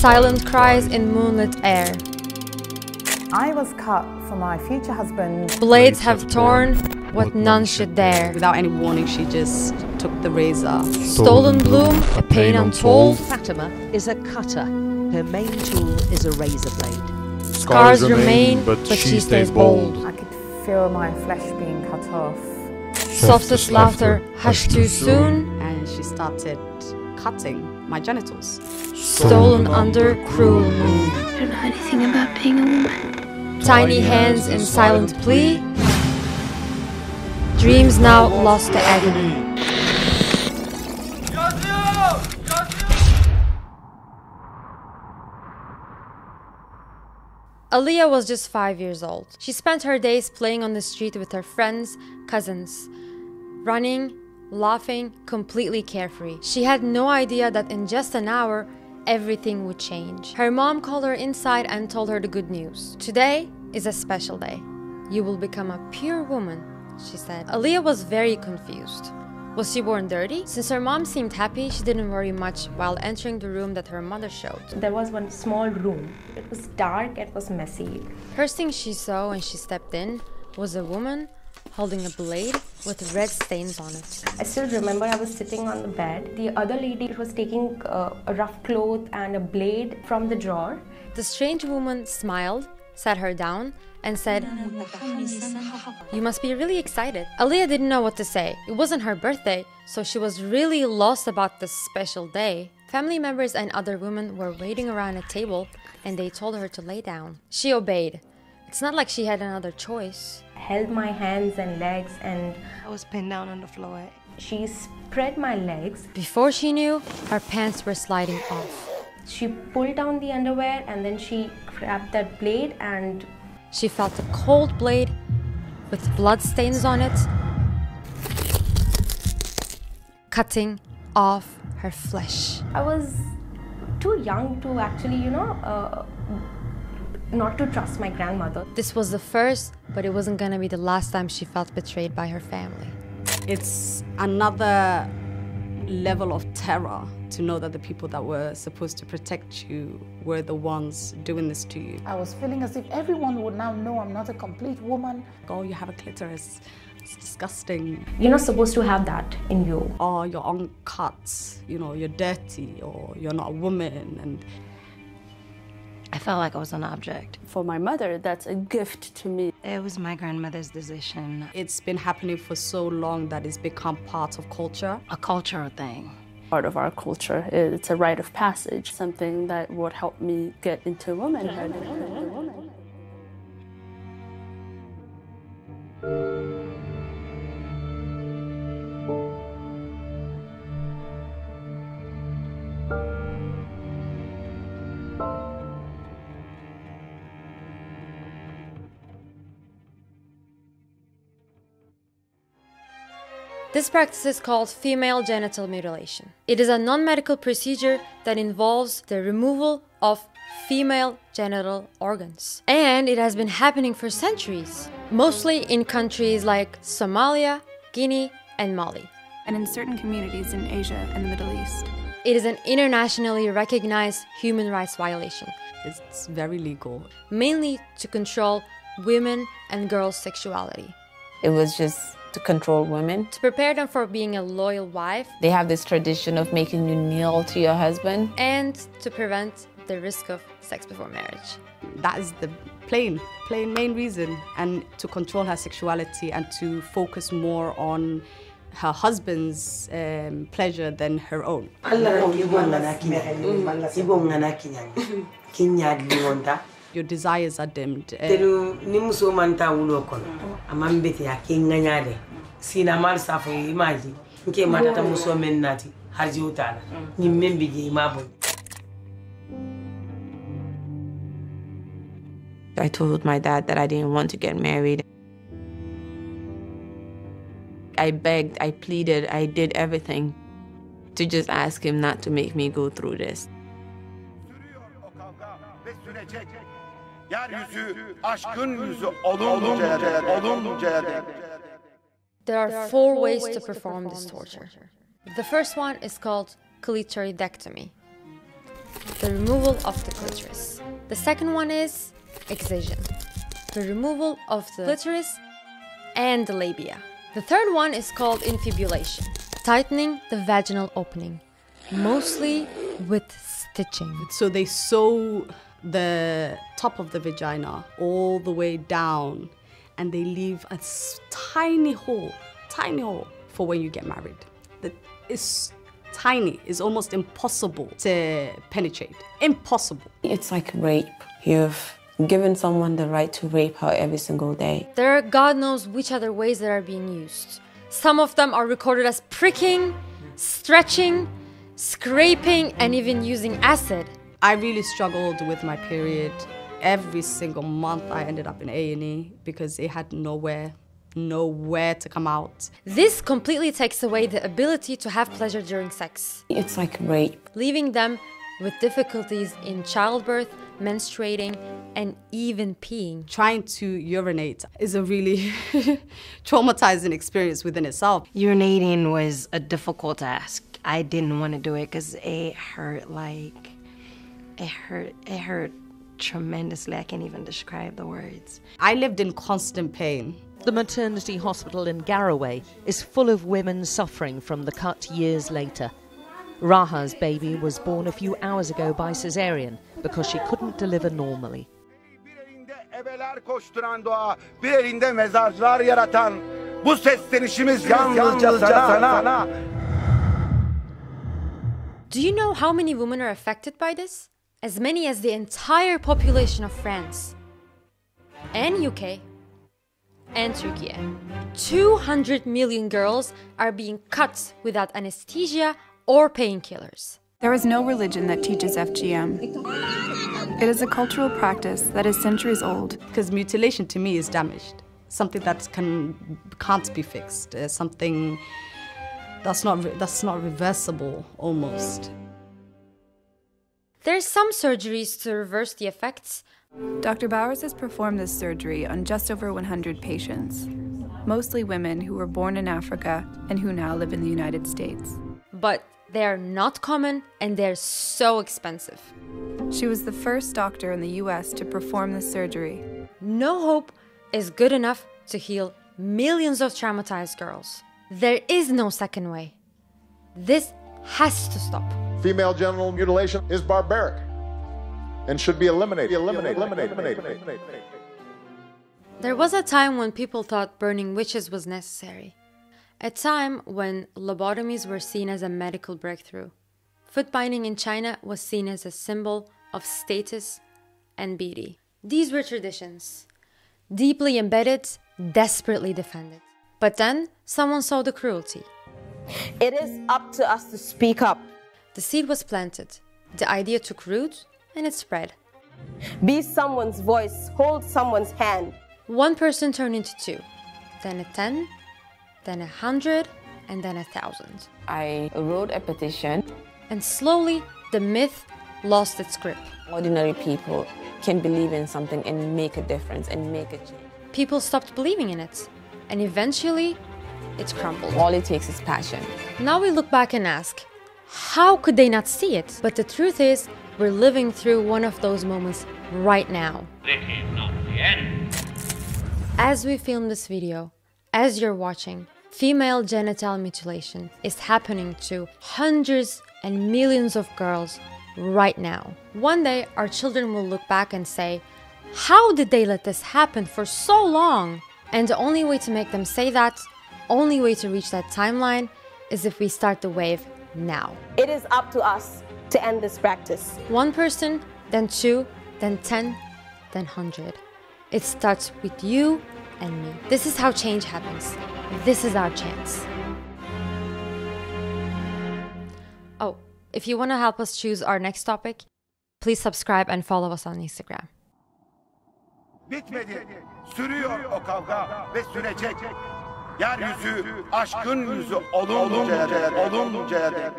Silent cries in moonlit air. I was cut for my future husband. Blades have torn what none should dare. Without any warning, she just took the razor. Stolen bloom, a pain untold. Fatima is a cutter. Her main tool is a razor blade. Scars remain, but she stays bold. I could feel my flesh being cut off. Softest laughter hushed too soon. And she started cutting my genitals. Stolen under cruel moon. I don't know anything about being a woman. Tiny hands in silent plea. Dreams now lost to agony. Aliyah was just 5 years old. She spent her days playing on the street with her friends, cousins, running, laughing, completely carefree. She had no idea that in just an hour, everything would change. Her mom called her inside and told her the good news. Today is a special day. You will become a pure woman, she said. Aliyah was very confused. Was she born dirty? Since her mom seemed happy, she didn't worry much while entering the room that her mother showed. There was one small room. It was dark, it was messy. First thing she saw when she stepped in was a woman holding a blade with red stains on it. I still remember I was sitting on the bed. The other lady was taking a rough cloth and a blade from the drawer. The strange woman smiled, sat her down, and said, "You must be really excited." Aliyah didn't know what to say. It wasn't her birthday, so she was really lost about this special day. Family members and other women were waiting around a table, and they told her to lay down. She obeyed. It's not like she had another choice. Held my hands and legs, and I was pinned down on the floor. she spread my legs. Before she knew, her pants were sliding off. She pulled down the underwear and then she grabbed that blade and She felt a cold blade with blood stains on it, cutting off her flesh. I was too young to actually, not to trust my grandmother. This was the first, but it wasn't gonna be the last time she felt betrayed by her family. It's another level of terror to know that the people that were supposed to protect you were the ones doing this to you. I was feeling as if everyone would now know I'm not a complete woman. Oh, you have a clitoris. It's disgusting. You're not supposed to have that in you. Or you're uncut, you're dirty, or you're not a woman. And I felt like I was an object. For my mother, that's a gift to me. It was my grandmother's decision. it's been happening for so long that it's become part of culture. A cultural thing. Part of our culture, it's a rite of passage, something that would help me get into womanhood. This practice is called female genital mutilation. It is a non-medical procedure that involves the removal of female genital organs. And it has been happening for centuries, mostly in countries like Somalia, Guinea, and Mali. And in certain communities in Asia and the Middle East. It is an internationally recognized human rights violation, It's very legal. mainly to control women and girls' sexuality. It was just to control women. To prepare them for being a loyal wife, They have this tradition of making you kneel to your husband. and to prevent the risk of sex before marriage. That is the plain main reason. And to control her sexuality and to focus more on her husband's pleasure than her own. Your desires are dimmed. I told my dad that I didn't want to get married. I begged, I pleaded, I did everything to just ask him not to make me go through this. There are 4 ways to perform this torture. The first one is called clitoridectomy. the removal of the clitoris. The second one is excision, the removal of the clitoris and the labia. The third one is called infibulation, tightening the vaginal opening, mostly with stitching. So they sew the top of the vagina all the way down and they leave a tiny hole for when you get married. That is tiny, it's almost impossible to penetrate. Impossible. It's like rape. You've given someone the right to rape her every single day. There are God knows which other ways that are being used. Some of them are recorded as pricking, stretching, scraping, and even using acid. I really struggled with my period. Every single month I ended up in A&E because it had nowhere to come out. This completely takes away the ability to have pleasure during sex. It's like rape. Leaving them with difficulties in childbirth, menstruating, and even peeing. Trying to urinate is a really traumatizing experience within itself. Urinating was a difficult task. I didn't want to do it because it hurt it hurt tremendously. I can't even describe the words. I lived in constant pain. The maternity hospital in Garraway is full of women suffering from the cut years later. Raha's baby was born a few hours ago by cesarean because she couldn't deliver normally. Do you know how many women are affected by this? As many as the entire population of France and UK and Turkey. 200 million girls are being cut without anesthesia or painkillers. There is no religion that teaches FGM. It is a cultural practice that is centuries old. Because mutilation to me is damaged. Something that can't be fixed. Something that's not reversible almost. There's some surgeries to reverse the effects. Dr. Bowers has performed this surgery on just over 100 patients, mostly women who were born in Africa and who now live in the United States. But they're not common and they're so expensive. She was the first doctor in the US to perform this surgery. No hope is good enough to heal millions of traumatized girls. There is no second way. This has to stop. Female genital mutilation is barbaric and should be eliminated. There was a time when people thought burning witches was necessary. A time when lobotomies were seen as a medical breakthrough. Foot binding in China was seen as a symbol of status and beauty. These were traditions, deeply embedded, desperately defended. But then someone saw the cruelty. It is up to us to speak up. The seed was planted, the idea took root, and it spread. Be someone's voice, hold someone's hand. One person turned into 2, then a 10, then 100, and then 1,000. I wrote a petition. And slowly, the myth lost its grip. Ordinary people can believe in something and make a difference and make a change. People stopped believing in it, and eventually, it crumbled. All it takes is passion. Now we look back and ask, how could they not see it? But the truth is, we're living through one of those moments right now. This is not the end. As we film this video, as you're watching, female genital mutilation is happening to hundreds and millions of girls right now. One day, our children will look back and say, how did they let this happen for so long? And the only way to make them say that, only way to reach that timeline, is if we start the wave now. It is up to us to end this practice. One person, then 2, then 10, then 100. It starts with you and me. This is how change happens. This is our chance. Oh, if you want to help us choose our next topic, please subscribe and follow us on Instagram. Bitmedi. Sürüyor o kavga ve sürecek. Yeryüzü aşkın yüzü oluncaya dek.